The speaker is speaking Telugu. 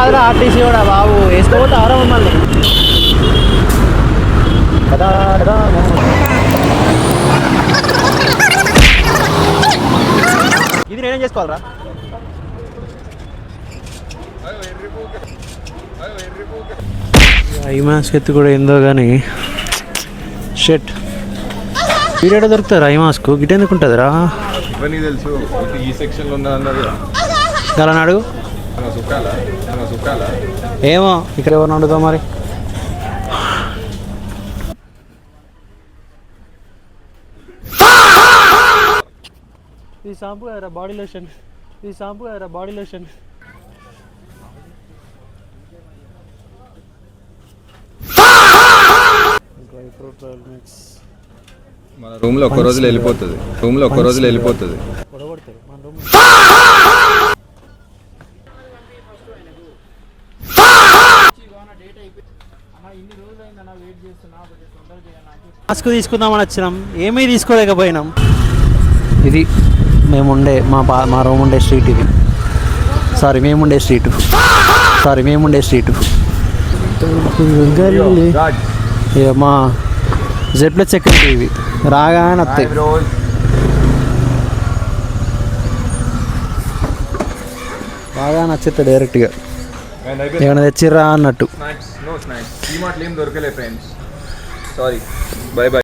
కాదురా ఆర్టీసీ కూడా బాబు వేసుకోపోతే ఆరా మమ్మల్ని కదా కదా. ఇది నేనేం చేసుకోవాలరా? ఈ మాస్క్ ఎత్తు కూడా ఏందో కానీ షెట్ పీరియడ్ దొరుకుతారా ఈ మాస్క్ గిట్ ఎందుకు ఉంటుందిరా? ఇవన్నీ తెలుసు ఈ సెక్షన్లో ఉన్నదన్నది అలా అడుగు. ఏమో ఇక్కడ ఎవరిని అడుగుతావు మరి. ఈ షాంపూ కదరా బాడీ లోషన్, ఈ షాంపూ కదరా బాడీ లోషన్. మన రూమ్లో ఒక్క రోజులో వెళ్ళిపోతుంది, రూమ్లో ఒక్క రోజులో వెళ్ళిపోతుంది. పొడగొడతారు మన రూమ్. మాస్క్ తీసుకుందామని వచ్చినాం, ఏమీ తీసుకోలేకపోయినాం. ఇది మేముండే మా రూమ్ ఉండే స్ట్రీట్, ఇది సారీ మేముండే స్ట్రీటు మా జెడ్ ప్లస్ సెక్యూరిటీ ఇవి రాగానే వస్తాయి. బాగా నచ్చేస్తా డైరెక్ట్గా ఏమైనా తెచ్చిర్రా అన్నట్టు. దొరకలే ఫ్రెండ్స్, సారీ, బై బై.